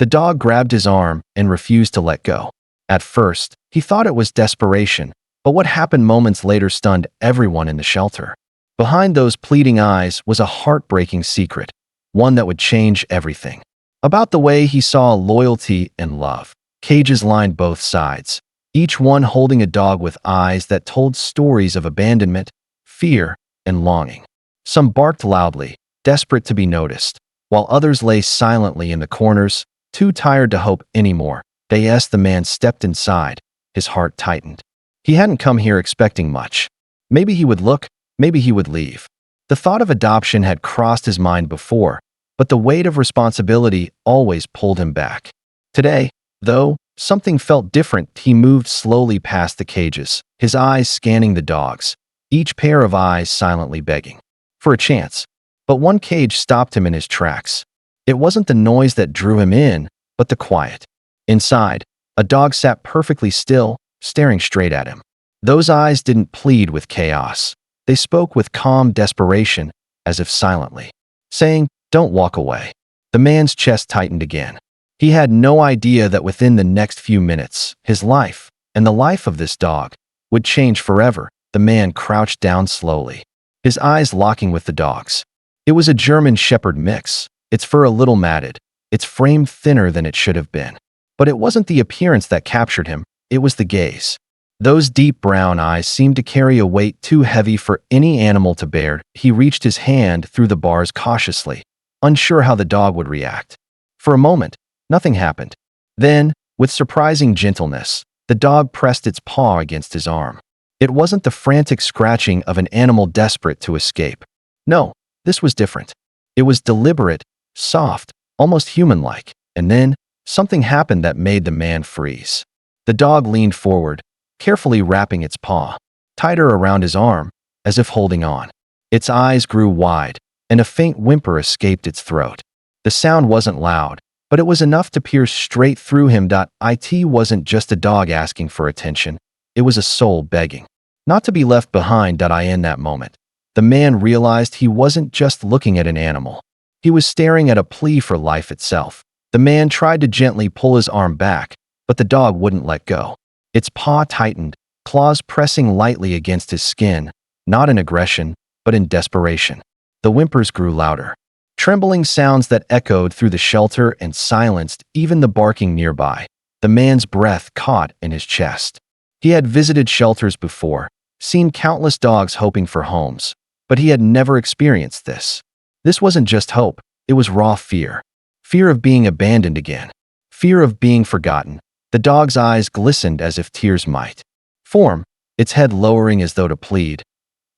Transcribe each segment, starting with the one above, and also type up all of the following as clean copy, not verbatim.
The dog grabbed his arm and refused to let go. At first, he thought it was desperation, but what happened moments later stunned everyone in the shelter. Behind those pleading eyes was a heartbreaking secret, one that would change everything. About the way he saw loyalty and love. Cages lined both sides, each one holding a dog with eyes that told stories of abandonment, fear, and longing. Some barked loudly, desperate to be noticed, while others lay silently in the corners, too tired to hope anymore. As the man stepped inside, his heart tightened. He hadn't come here expecting much. Maybe he would look, maybe he would leave. The thought of adoption had crossed his mind before, but the weight of responsibility always pulled him back. Today, though, something felt different. He moved slowly past the cages, his eyes scanning the dogs, each pair of eyes silently begging for a chance. But one cage stopped him in his tracks. It wasn't the noise that drew him in, but the quiet. Inside, a dog sat perfectly still, staring straight at him. Those eyes didn't plead with chaos. They spoke with calm desperation, as if silently, saying, "Don't walk away." The man's chest tightened again. He had no idea that within the next few minutes, his life, and the life of this dog, would change forever. The man crouched down slowly, his eyes locking with the dog's. It was a German Shepherd mix, its fur a little matted, its frame thinner than it should have been. But it wasn't the appearance that captured him, it was the gaze. Those deep brown eyes seemed to carry a weight too heavy for any animal to bear. He reached his hand through the bars cautiously, unsure how the dog would react. For a moment, nothing happened. Then, with surprising gentleness, the dog pressed its paw against his arm. It wasn't the frantic scratching of an animal desperate to escape. No, this was different. It was deliberate, soft, almost human-like. And then, something happened that made the man freeze. The dog leaned forward, carefully wrapping its paw tighter around his arm, as if holding on. Its eyes grew wide, and a faint whimper escaped its throat. The sound wasn't loud, but it was enough to pierce straight through him. It wasn't just a dog asking for attention. It was a soul begging not to be left behind. In that moment, the man realized he wasn't just looking at an animal. He was staring at a plea for life itself. The man tried to gently pull his arm back, but the dog wouldn't let go. Its paw tightened, claws pressing lightly against his skin, not in aggression, but in desperation. The whimpers grew louder, trembling sounds that echoed through the shelter and silenced even the barking nearby. The man's breath caught in his chest. He had visited shelters before, seen countless dogs hoping for homes, but he had never experienced this. This wasn't just hope, it was raw fear. Fear of being abandoned again. Fear of being forgotten. The dog's eyes glistened as if tears might form, its head lowering as though to plead,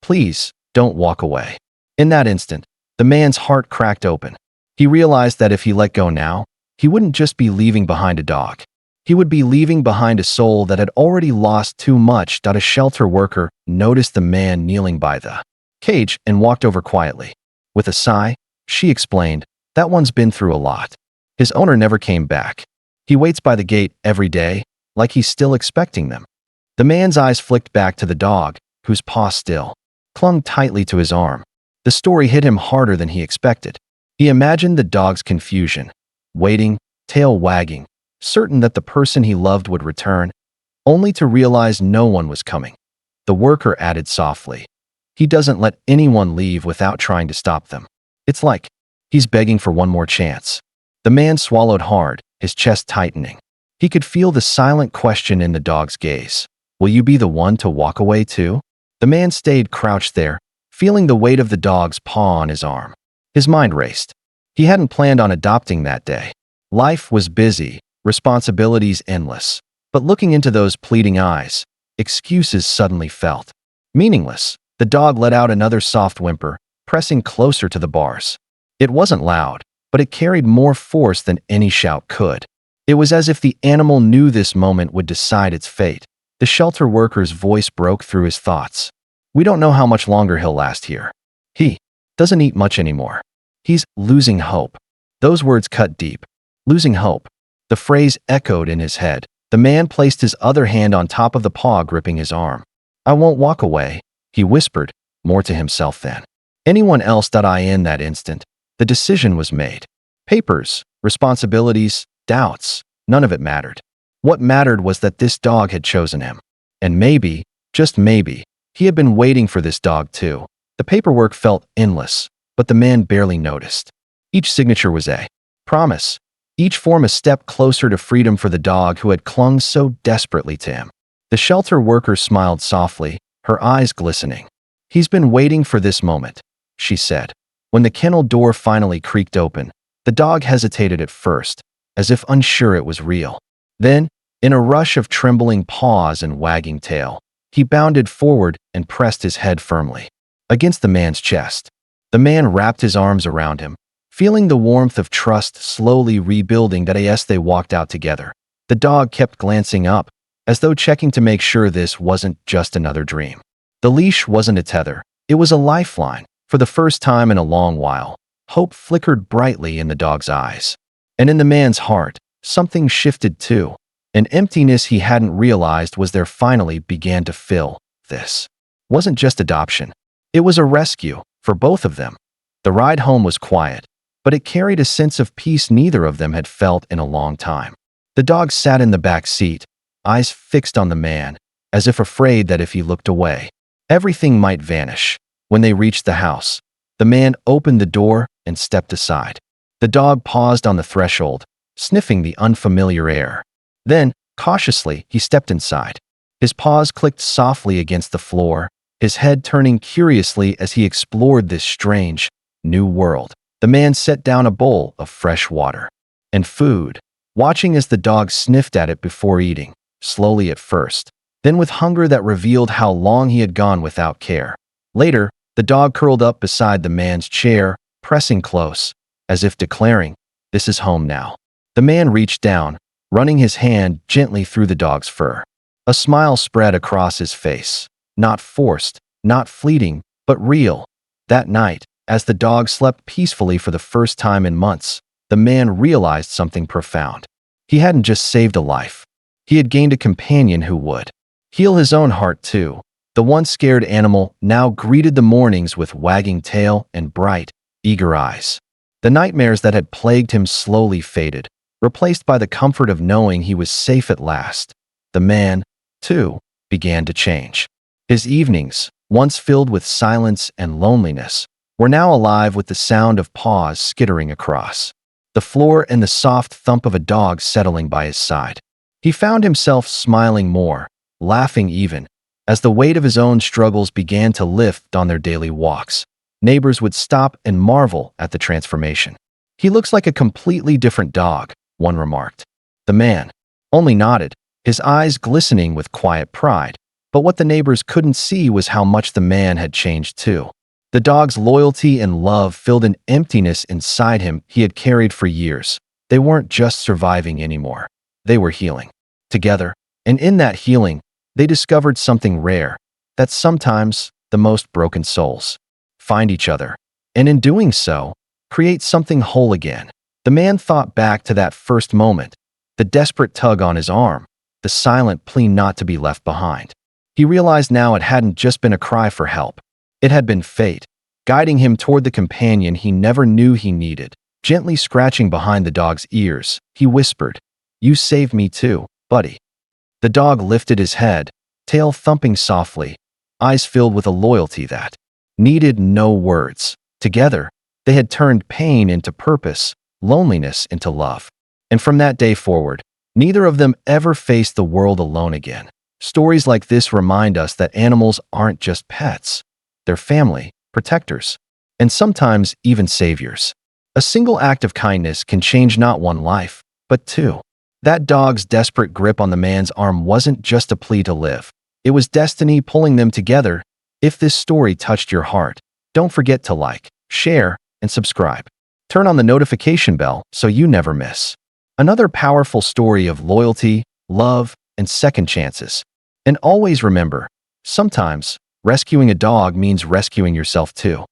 "Please, don't walk away." In that instant, the man's heart cracked open. He realized that if he let go now, he wouldn't just be leaving behind a dog. He would be leaving behind a soul that had already lost too much. A shelter worker noticed the man kneeling by the cage and walked over quietly. With a sigh, she explained, "That one's been through a lot. His owner never came back. He waits by the gate every day, like he's still expecting them." The man's eyes flicked back to the dog, whose paw still clung tightly to his arm. The story hit him harder than he expected. He imagined the dog's confusion, waiting, tail wagging, certain that the person he loved would return, only to realize no one was coming. The worker added softly, "He doesn't let anyone leave without trying to stop them. It's like he's begging for one more chance." The man swallowed hard, his chest tightening. He could feel the silent question in the dog's gaze. "Will you be the one to walk away too?" The man stayed crouched there, feeling the weight of the dog's paw on his arm. His mind raced. He hadn't planned on adopting that day. Life was busy, responsibilities endless. But looking into those pleading eyes, excuses suddenly felt meaningless. The dog let out another soft whimper, pressing closer to the bars. It wasn't loud, but it carried more force than any shout could. It was as if the animal knew this moment would decide its fate. The shelter worker's voice broke through his thoughts. "We don't know how much longer he'll last here. He doesn't eat much anymore. He's losing hope." Those words cut deep. Losing hope. The phrase echoed in his head. The man placed his other hand on top of the paw gripping his arm. "I won't walk away," he whispered, more to himself than anyone else. In that instant, the decision was made. Papers, responsibilities, doubts, none of it mattered. What mattered was that this dog had chosen him. And maybe, just maybe, he had been waiting for this dog too. The paperwork felt endless, but the man barely noticed. Each signature was a promise, each form a step closer to freedom for the dog who had clung so desperately to him. The shelter worker smiled softly, her eyes glistening. "He's been waiting for this moment," she said. When the kennel door finally creaked open, the dog hesitated at first, as if unsure it was real. Then, in a rush of trembling paws and wagging tail, he bounded forward and pressed his head firmly against the man's chest. The man wrapped his arms around him, feeling the warmth of trust slowly rebuilding as they walked out together. The dog kept glancing up, as though checking to make sure this wasn't just another dream. The leash wasn't a tether, it was a lifeline. For the first time in a long while, hope flickered brightly in the dog's eyes. And in the man's heart, something shifted too. An emptiness he hadn't realized was there finally began to fill. This wasn't just adoption. It was a rescue, for both of them. The ride home was quiet, but it carried a sense of peace neither of them had felt in a long time. The dog sat in the back seat, eyes fixed on the man, as if afraid that if he looked away, everything might vanish. When they reached the house, the man opened the door and stepped aside. The dog paused on the threshold, sniffing the unfamiliar air. Then, cautiously, he stepped inside. His paws clicked softly against the floor, his head turning curiously as he explored this strange, new world. The man set down a bowl of fresh water and food, watching as the dog sniffed at it before eating, slowly at first, then with hunger that revealed how long he had gone without care. Later, the dog curled up beside the man's chair, pressing close, as if declaring, "This is home now." The man reached down, running his hand gently through the dog's fur. A smile spread across his face, not forced, not fleeting, but real. That night, as the dog slept peacefully for the first time in months, the man realized something profound. He hadn't just saved a life. He had gained a companion who would heal his own heart too. The once scared animal now greeted the mornings with wagging tail and bright, eager eyes. The nightmares that had plagued him slowly faded, replaced by the comfort of knowing he was safe at last. The man, too, began to change. His evenings, once filled with silence and loneliness, were now alive with the sound of paws skittering across the floor and the soft thump of a dog settling by his side. He found himself smiling more, laughing even, as the weight of his own struggles began to lift on their daily walks. Neighbors would stop and marvel at the transformation. "He looks like a completely different dog," one remarked. The man only nodded, his eyes glistening with quiet pride. But what the neighbors couldn't see was how much the man had changed too. The dog's loyalty and love filled an emptiness inside him he had carried for years. They weren't just surviving anymore. They were healing together, and in that healing, they discovered something rare, that sometimes the most broken souls find each other, and in doing so, create something whole again. The man thought back to that first moment, the desperate tug on his arm, the silent plea not to be left behind. He realized now it hadn't just been a cry for help. It had been fate, guiding him toward the companion he never knew he needed. Gently scratching behind the dog's ears, he whispered, "You saved me too, buddy." The dog lifted his head, tail thumping softly, eyes filled with a loyalty that needed no words. Together, they had turned pain into purpose, loneliness into love. And from that day forward, neither of them ever faced the world alone again. Stories like this remind us that animals aren't just pets. They're family, protectors, and sometimes even saviors. A single act of kindness can change not one life, but two. That dog's desperate grip on the man's arm wasn't just a plea to live. It was destiny pulling them together. If this story touched your heart, don't forget to like, share, and subscribe. Turn on the notification bell so you never miss another powerful story of loyalty, love, and second chances. And always remember, sometimes rescuing a dog means rescuing yourself too.